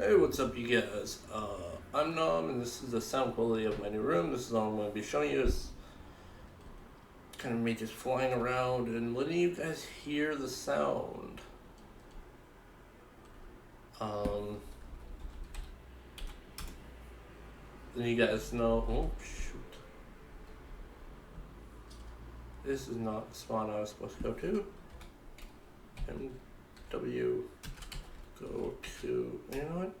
Hey, what's up, you guys? I'm Nom, and this is the sound quality of my new room. This is all I'm going to be showing you. Is kind of me just flying around and letting you guys hear the sound. Then you guys know. Oh shoot! This is not the spawn I was supposed to go to. MW, go to. You know what?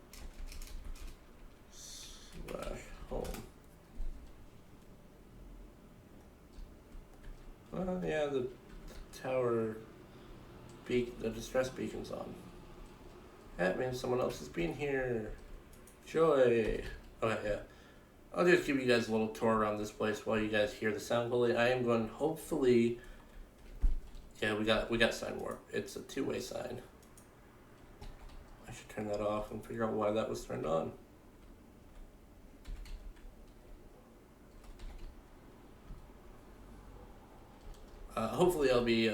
/home. Yeah, the tower the distress beacon's on. That means someone else has been here. Joy. Okay, yeah. I'll just give you guys a little tour around this place while you guys hear the sound quality. I am going, hopefully. Yeah, we got sign warp. It's a two-way sign. I should turn that off and figure out why that was turned on. Hopefully I'll be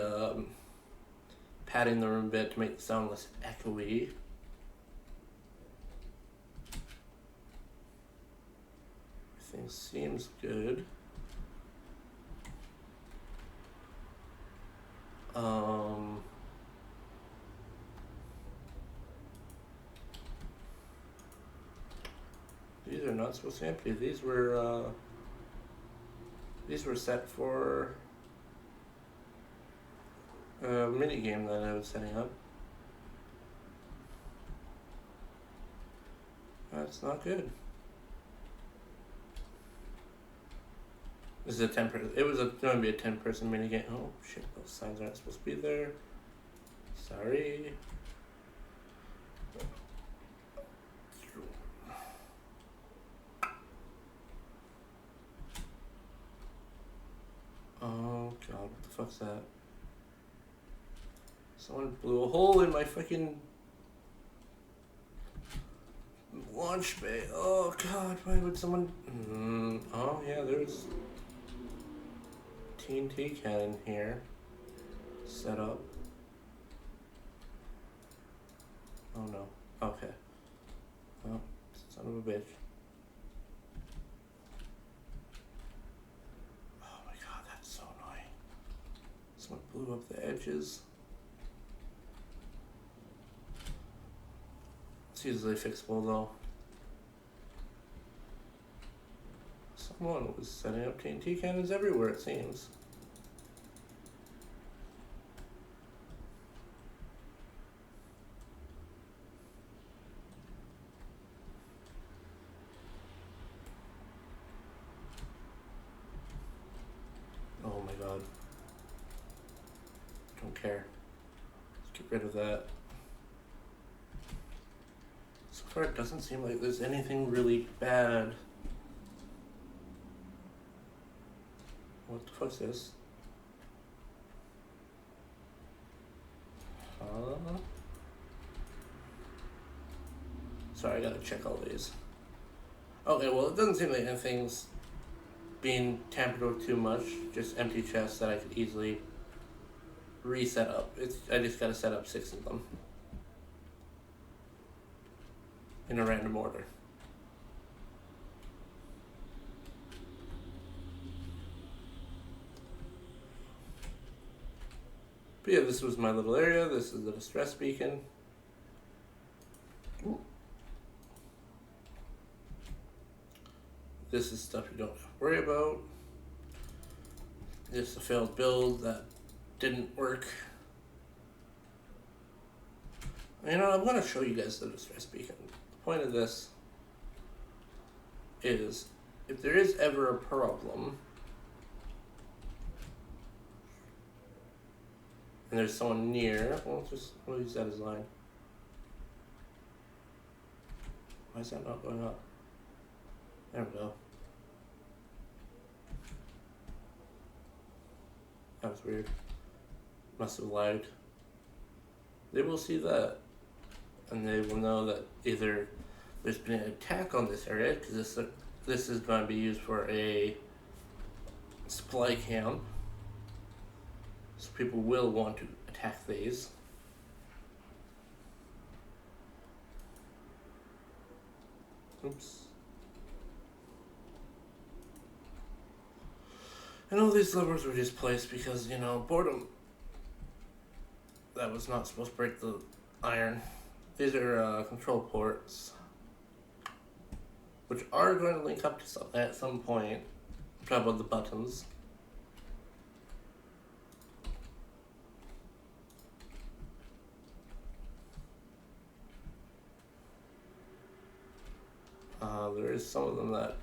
padding the room a bit to make the sound less echoey. Everything seems good. These are not supposed to be empty. These were set for a mini game that I was setting up. That's not good. This is a 10-person. It was going to be a 10-person mini game. Oh shit! Those signs aren't supposed to be there. Sorry. Oh god, what the fuck's that? Someone blew a hole in my fucking launch bay. Oh god, why would someone... Oh yeah, there's TNT cannon here set up. Oh no. Okay. Oh, son of a bitch. Oh my god, that's so annoying. Someone blew up the edges. It's easily fixable though. Someone was setting up TNT cannons everywhere, it seems. Oh my god. Don't care. Let's get rid of that. So far it doesn't seem like there's anything really bad. What the fuck's this? Sorry, I gotta check all these. Okay, well, it doesn't seem like anything's being tampered with too much. Just empty chests that I could easily reset up. I just gotta set up 6 of them in a random order. But yeah, this was my little area. This is the distress beacon. Ooh. This is stuff you don't have to worry about. This is a failed build that didn't work. You know, I'm going to show you guys the distress beacon. The point of this is, if there is ever a problem, and there's someone near, we'll use that as a line. Why is that not going up? There we go. That was weird. Must have lagged. They will see that, and they will know that either there's been an attack on this area, because this is going to be used for a supply camp, so people will want to attack these. Oops. And all these levers were just placed because, you know, boredom. That was not supposed to break the iron. These are control ports, which are going to link up to something at some point. I'm talking about the buttons. There is some of them that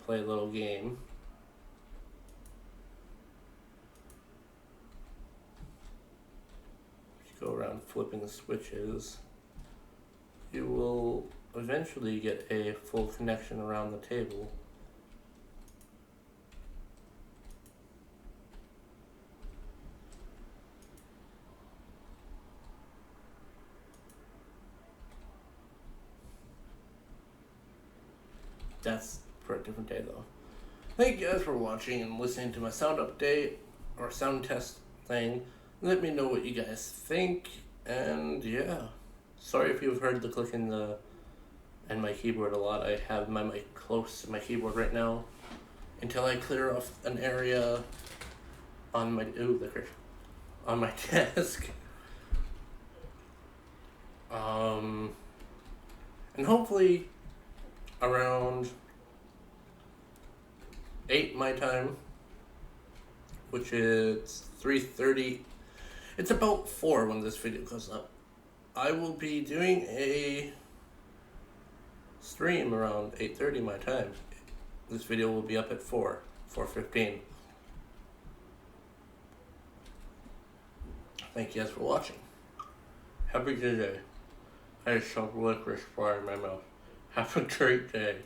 play a little game. If you go around flipping the switches, you will eventually get a full connection around the table. That's for a different day though. Thank you guys for watching and listening to my sound update or sound test thing. Let me know what you guys think, and yeah. Sorry if you've heard the clicking and my keyboard a lot. I have my mic close to my keyboard right now until I clear off an area on my on my desk. And hopefully around 8 my time, which is 3:30. It's about 4 when this video goes up. I will be doing a stream around 8:30 my time. This video will be up at 4:15. Thank you guys for watching. Have a good day. I just shoved licorice bar in my mouth. Have a great day.